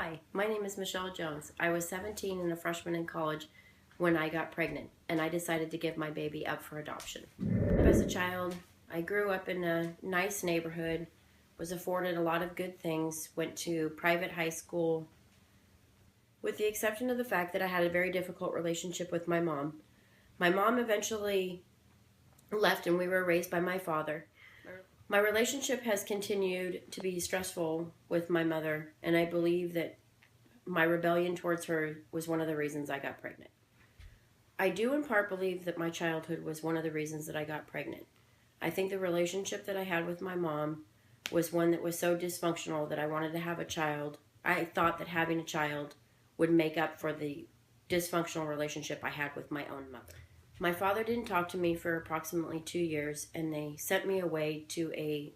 Hi, my name is Michelle Jones. I was 17 and a freshman in college when I got pregnant, and I decided to give my baby up for adoption. As a child, I grew up in a nice neighborhood, was afforded a lot of good things, went to private high school, with the exception of the fact that I had a very difficult relationship with my mom. My mom eventually left and we were raised by my father. My relationship has continued to be stressful with my mother, and I believe that my rebellion towards her was one of the reasons I got pregnant. I do in part believe that my childhood was one of the reasons that I got pregnant. I think the relationship that I had with my mom was one that was so dysfunctional that I wanted to have a child. I thought that having a child would make up for the dysfunctional relationship I had with my own mother. My father didn't talk to me for approximately 2 years, and they sent me away to a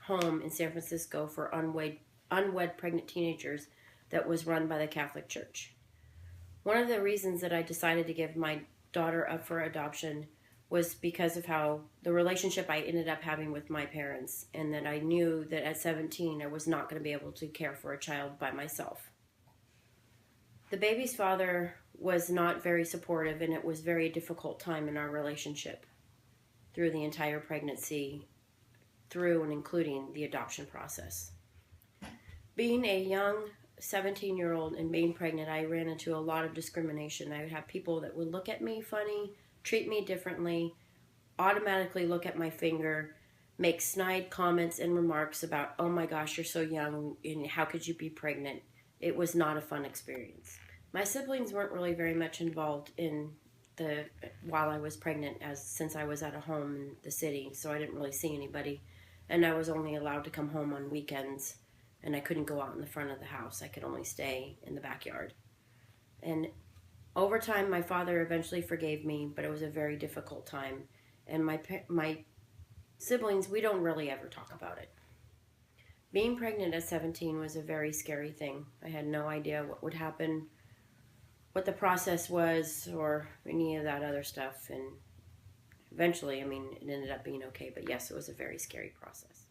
home in San Francisco for unwed pregnant teenagers that was run by the Catholic Church. One of the reasons that I decided to give my daughter up for adoption was because of how the relationship I ended up having with my parents, and that I knew that at 17 I was not going to be able to care for a child by myself. The baby's father was not very supportive, and it was a very difficult time in our relationship through the entire pregnancy, through and including the adoption process. Being a young 17-year-old and being pregnant, I ran into a lot of discrimination. I would have people that would look at me funny, treat me differently, automatically look at my finger, make snide comments and remarks about, oh my gosh, you're so young, and how could you be pregnant? It was not a fun experience. My siblings weren't really very much involved in while I was pregnant, since I was at a home in the city, so I didn't really see anybody, and I was only allowed to come home on weekends, and I couldn't go out in the front of the house. I could only stay in the backyard. And over time, my father eventually forgave me, but it was a very difficult time, and my siblings, we don't really ever talk about it. Being pregnant at 17 was a very scary thing. I had no idea what would happen, what the process was, or any of that other stuff. And eventually, it ended up being okay. But yes, it was a very scary process.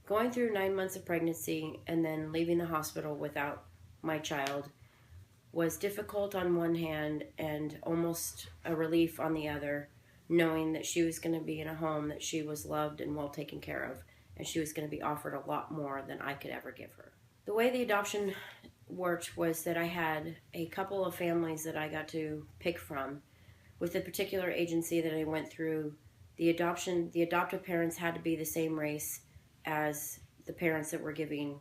Going through 9 months of pregnancy and then leaving the hospital without my child was difficult on one hand and almost a relief on the other, knowing that she was going to be in a home that she was loved and well taken care of, and she was going to be offered a lot more than I could ever give her. The way the adoption worked was that I had a couple of families that I got to pick from. With the particular agency that I went through, the adoptive parents had to be the same race as the parents that were giving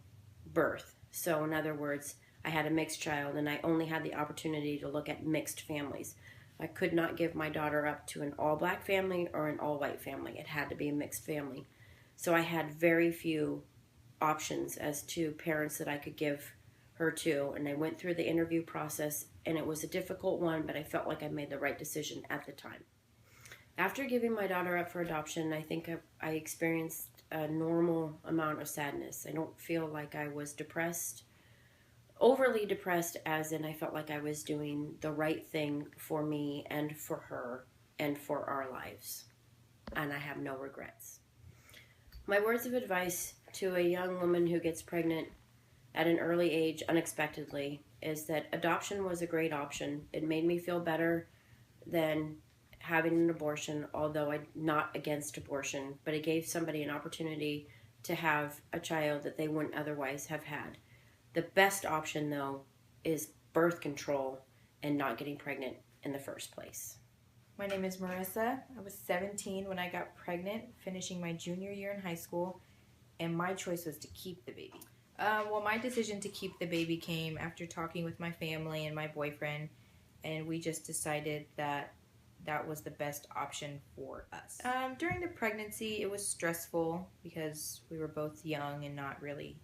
birth. So in other words, I had a mixed child, and I only had the opportunity to look at mixed families. I could not give my daughter up to an all-black family or an all-white family. It had to be a mixed family. So I had very few options as to parents that I could give her to, and I went through the interview process, and it was a difficult one, but I felt like I made the right decision at the time. After giving my daughter up for adoption, I think I experienced a normal amount of sadness. I don't feel like I was depressed, overly depressed, as in I felt like I was doing the right thing for me and for her and for our lives, and I have no regrets. My words of advice to a young woman who gets pregnant at an early age unexpectedly is that adoption was a great option. It made me feel better than having an abortion, although I'm not against abortion, but it gave somebody an opportunity to have a child that they wouldn't otherwise have had. The best option, though, is birth control and not getting pregnant in the first place. My name is Marissa. I was 17 when I got pregnant, finishing my junior year in high school, and my choice was to keep the baby. My decision to keep the baby came after talking with my family and my boyfriend, and we just decided that that was the best option for us. During the pregnancy, it was stressful because we were both young and not really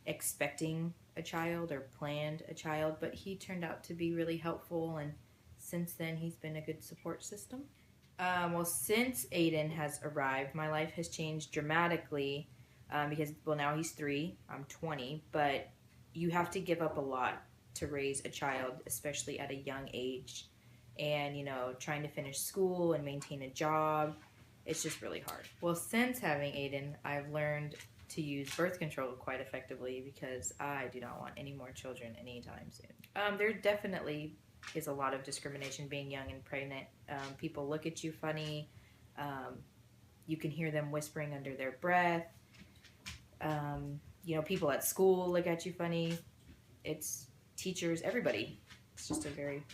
expecting a child or planned a child, but he turned out to be really helpful, and since then he's been a good support system. Since Aiden has arrived, my life has changed dramatically because now he's 3, I'm 20, but you have to give up a lot to raise a child, especially at a young age, and trying to finish school and maintain a job, it's just really hard. Since having Aiden, I've learned to use birth control quite effectively because I do not want any more children anytime soon. There definitely is a lot of discrimination being young and pregnant. People look at you funny. You can hear them whispering under their breath. People at school look at you funny. It's teachers, everybody. It's just a very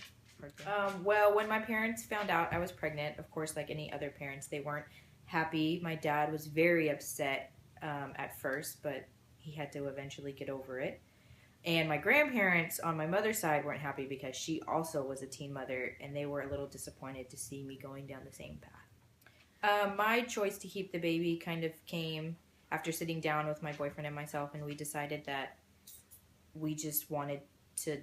hard thing. Well, when my parents found out I was pregnant, of course, like any other parents, they weren't happy. My dad was very upset at first, but he had to eventually get over it. And my grandparents on my mother's side weren't happy because she also was a teen mother, and they were a little disappointed to see me going down the same path. My choice to keep the baby kind of came after sitting down with my boyfriend and myself, and we decided that we just wanted to,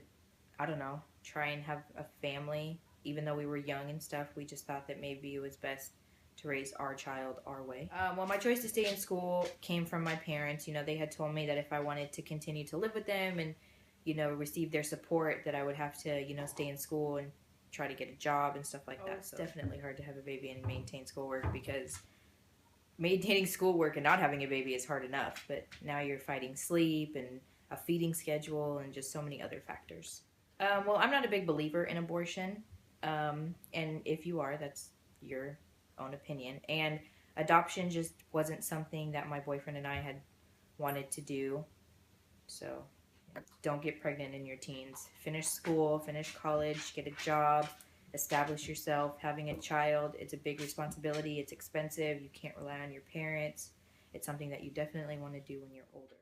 try and have a family. Even though we were young and stuff, we just thought that maybe it was best to raise our child our way. Well, my choice to stay in school came from my parents. They had told me that if I wanted to continue to live with them and, receive their support, that I would have to, stay in school and try to get a job and stuff like that. It's definitely hard to have a baby and maintain schoolwork, because maintaining schoolwork and not having a baby is hard enough, but now you're fighting sleep and a feeding schedule and just so many other factors. Well, I'm not a big believer in abortion, and if you are, that's your own opinion. And adoption just wasn't something that my boyfriend and I had wanted to do. So don't get pregnant in your teens. Finish school, finish college, get a job, establish yourself. Having a child, it's a big responsibility. It's expensive. You can't rely on your parents. It's something that you definitely want to do when you're older.